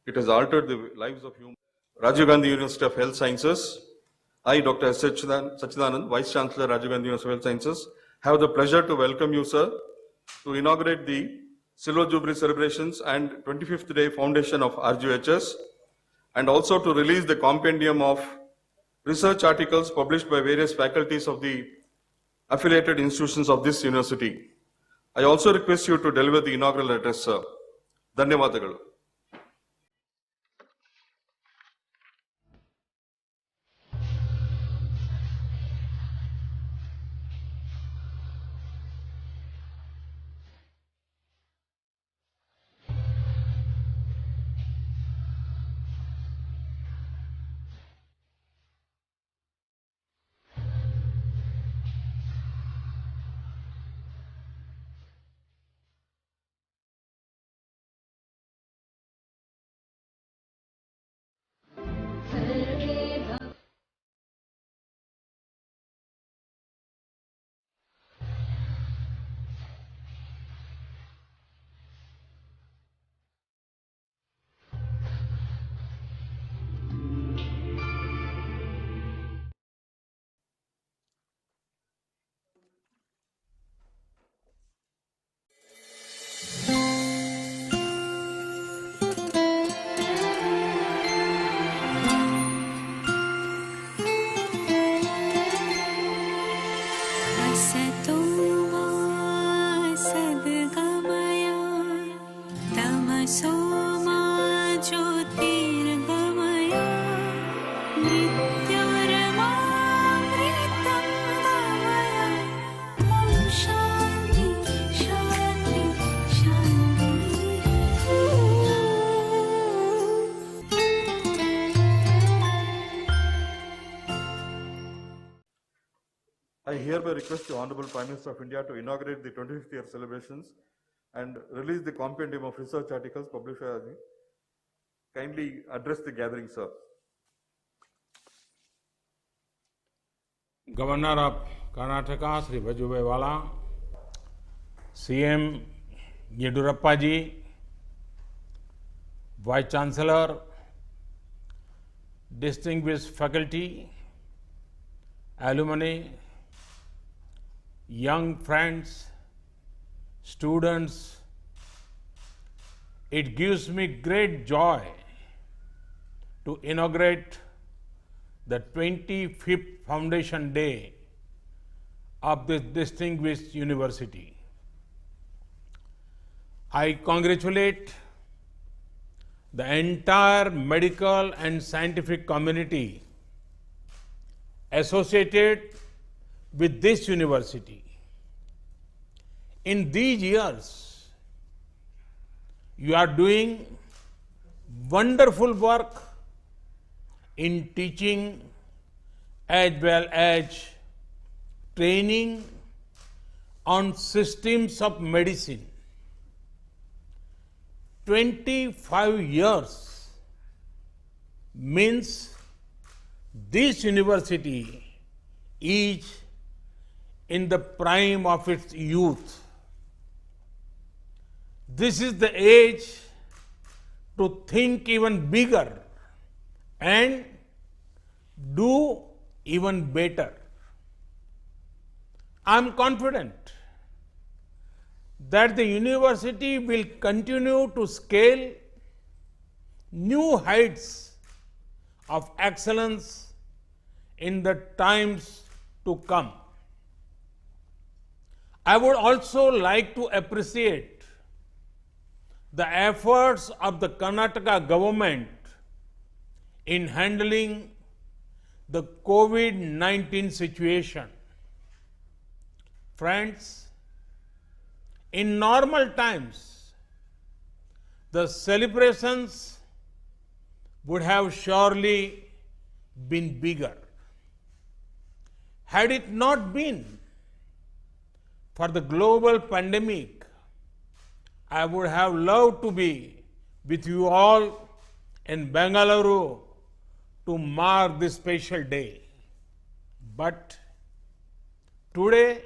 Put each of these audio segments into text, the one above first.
It has altered the lives of humans. Rajiv Gandhi University of Health Sciences. I, Dr. S. Sachidanand, Vice Chancellor, Rajiv Gandhi University of Health Sciences, have the pleasure to welcome you, sir, to inaugurate the Silver Jubilee celebrations and 25th day foundation of RGHS, and also to release the compendium of research articles published by various faculties of the affiliated institutions of this university. I also request you to deliver the inaugural address, sir. ಧನ್ಯವಾದಗಳು. I hereby request the Honorable Prime Minister of India to inaugurate the 25th year celebrations and release the compendium of research articles published by RGHS. Kindly address the gathering, sir. Governor of Karnataka, Sri Vajubhai Vala, CM Yedurappa ji, Vice Chancellor, distinguished faculty, alumni, young friends, students, it gives me great joy to inaugurate the 25th Foundation Day of this distinguished university. I congratulate the entire medical and scientific community associated with this university. In these years, you are doing wonderful work in teaching as well as training on systems of medicine. 25 years means this university is in the prime of its youth. This is the age to think even bigger and do even better. I am confident that the university will continue to scale new heights of excellence in the times to come. I would also like to appreciate the efforts of the Karnataka government in handling the COVID-19 situation. Friends, in normal times, the celebrations would have surely been bigger. Had it not been for the global pandemic, I would have loved to be with you all in Bengaluru to mark this special day. But today,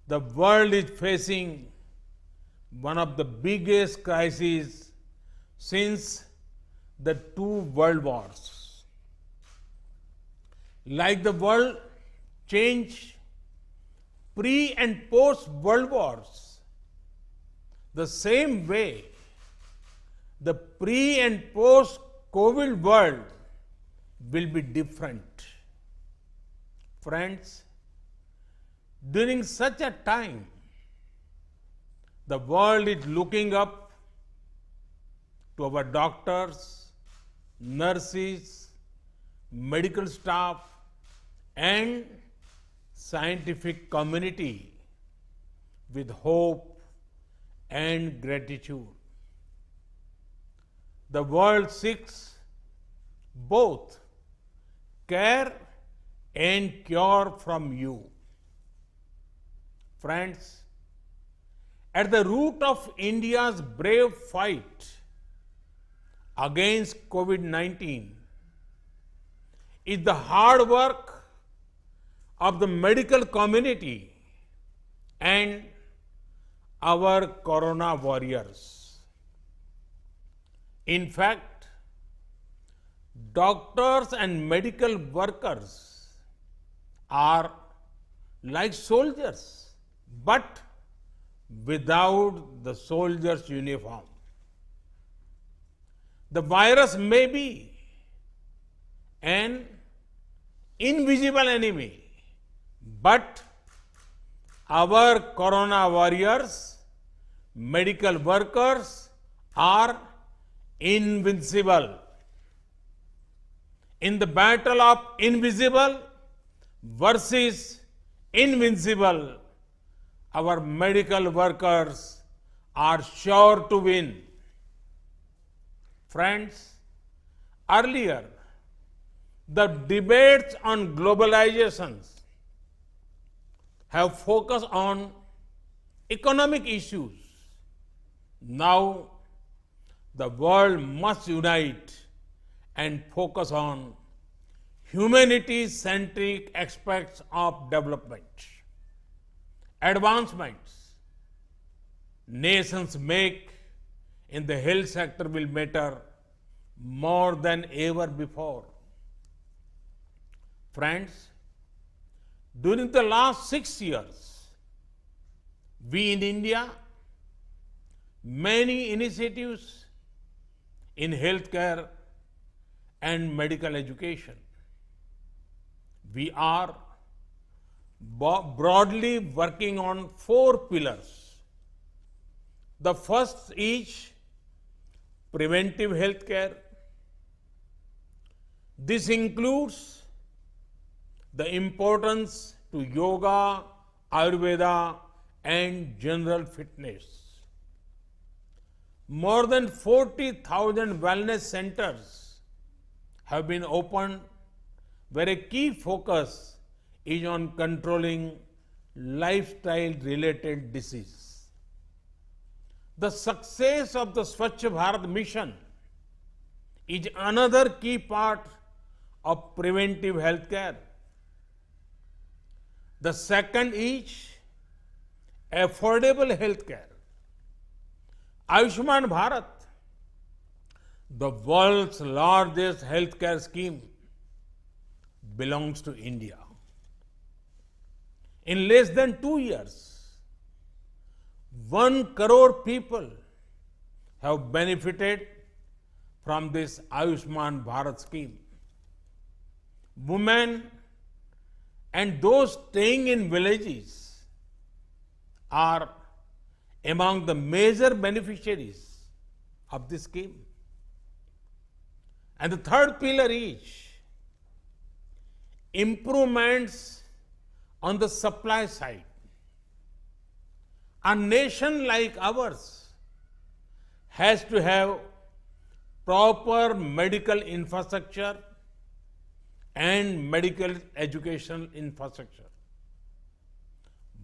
the world is facing one of the biggest crises since the two world wars. Like the world changed pre and post world wars, the same way the pre and post COVID world will be different. Friends, during such a time, the world is looking up to our doctors, nurses, medical staff, and scientific community with hope and gratitude. The world seeks both care and cure from you. Friends, at the root of India's brave fight against COVID-19 is the hard work of the medical community and our corona warriors. In fact, doctors and medical workers are like soldiers, but without the soldier's uniform. The virus may be an invisible enemy, but our corona warriors, medical workers are invincible. In the battle of invisible versus invincible, our medical workers are sure to win. Friends, earlier, the debates on globalizations have focused on economic issues. Now, the world must unite and focus on humanity-centric aspects of development. Advancements nations make in the health sector will matter more than ever before. Friends, during the last 6 years, we in India, many initiatives in healthcare and medical education. We are broadly working on 4 pillars. The first is preventive healthcare. This includes the importance to yoga, Ayurveda, and general fitness. More than 40,000 wellness centers have been opened where a key focus is on controlling lifestyle-related disease. The success of the Swachh Bharat mission is another key part of preventive healthcare. The second is affordable healthcare. Ayushman Bharat, the world's largest healthcare scheme, belongs to India. In less than 2 years, 1 crore people have benefited from this Ayushman Bharat scheme. Women and those staying in villages are among the major beneficiaries of this scheme. And the third pillar is improvements on the supply side. A nation like ours has to have proper medical infrastructure and medical educational infrastructure.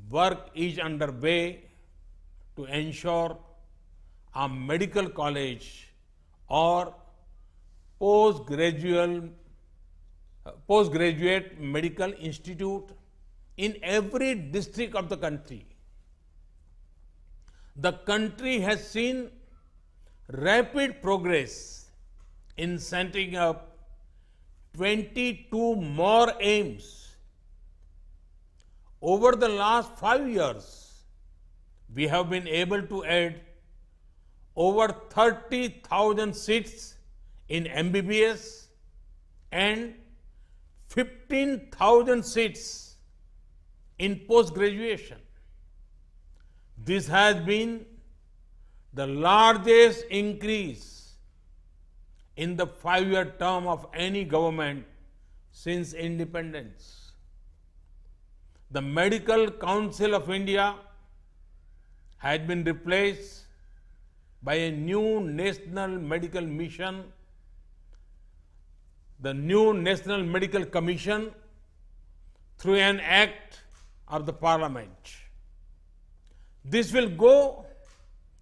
Work is underway to ensure a medical college or postgraduate medical institute in every district of the country. The country has seen rapid progress in setting up 22 more aims. Over the last 5 years, we have been able to add over 30,000 seats in MBBS and 15,000 seats in post-graduation. This has been the largest increase in the 5-year term of any government since independence. The Medical Council of India has been replaced by a new National Medical Mission, the new National Medical Commission, through an act of the Parliament. This will go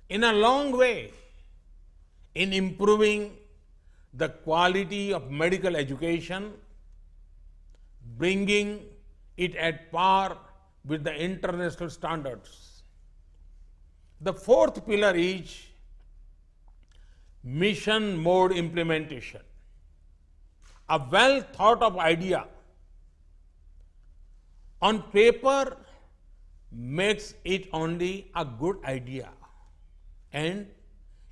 in a long way in improving the quality of medical education, bringing it at par with the international standards. The fourth pillar is mission mode implementation. A well thought of idea on paper makes it only a good idea, and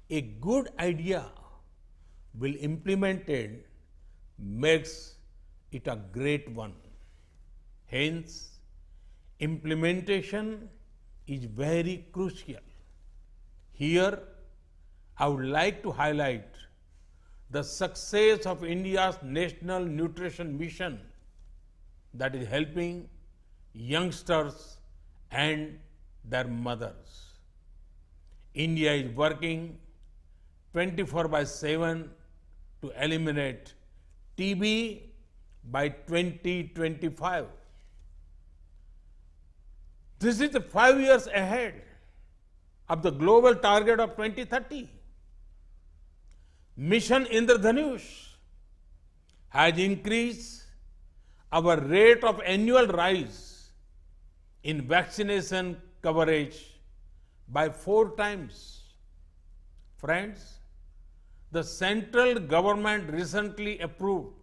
a good idea will implemented makes it a great one. Hence, implementation is very crucial. Here, I would like to highlight the success of India's National Nutrition Mission that is helping youngsters and their mothers. India is working 24/7 to eliminate TB by 2025. This is 5 years ahead of the global target of 2030. Mission Indradhanush has increased our rate of annual rise in vaccination coverage by 4 times. Friends, the central government recently approved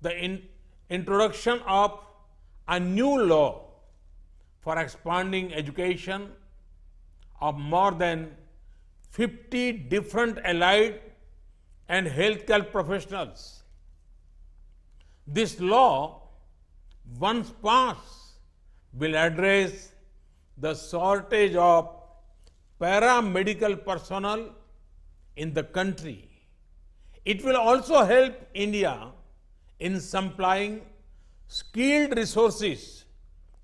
the introduction of a new law for expanding education of more than 50 different allied and healthcare professionals. This law, once passed, will address the shortage of paramedical personnel in the country. It will also help India in supplying skilled resources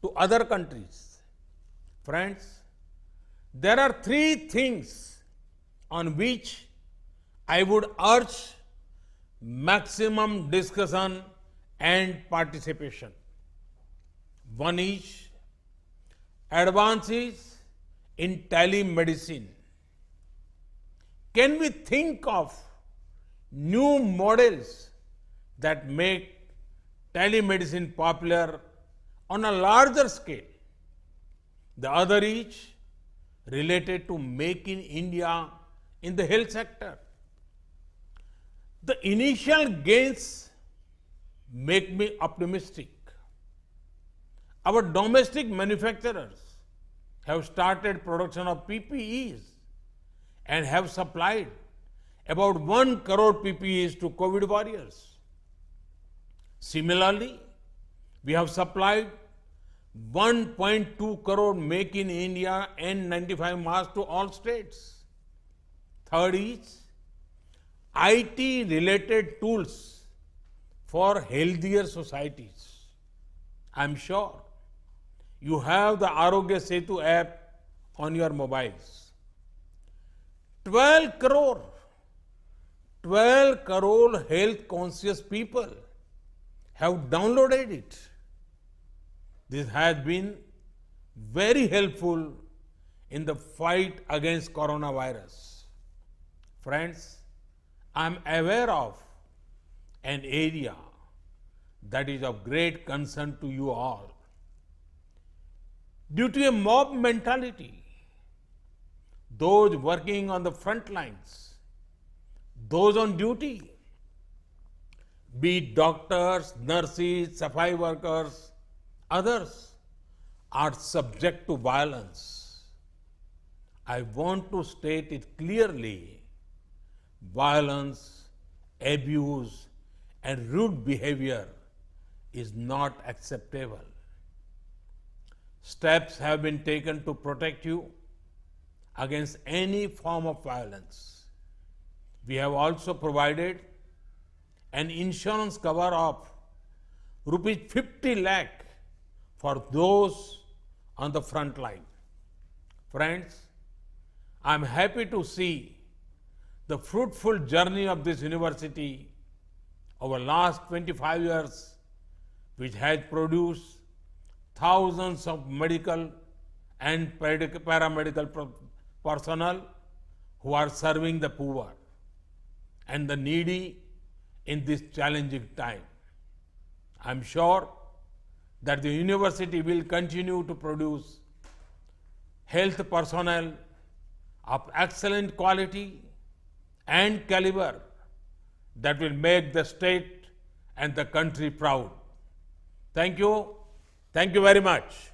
to other countries. Friends, there are 3 things on which I would urge maximum discussion and participation. One is advances in telemedicine. Can we think of new models that make telemedicine popular on a larger scale? The other is related to Make in India in the health sector. The initial gains make me optimistic. Our domestic manufacturers have started production of PPEs and have supplied about 1 crore PPEs to COVID warriors. Similarly, we have supplied 1.2 crore Make in India N95 masks to all states. Third is IT related tools for healthier societies. I'm sure you have the Arogya Setu app on your mobiles. 12 crore health conscious people have downloaded it. This has been very helpful in the fight against coronavirus. Friends, I'm aware of an area that is of great concern to you all. Due to a mob mentality, those working on the front lines those on duty, be it doctors, nurses, safai workers, others, are subject to violence. I want to state it clearly. Violence, abuse, and rude behavior is not acceptable. Steps have been taken to protect you against any form of violence. We have also provided an insurance cover of rupees 50 lakh for those on the front line. Friends, I am happy to see the fruitful journey of this university over last 25 years, which has produced thousands of medical and paramedical personnel who are serving the poor and the needy in this challenging time. I am sure that the university will continue to produce health personnel of excellent quality and caliber that will make the state and the country proud. Thank you. Thank you very much.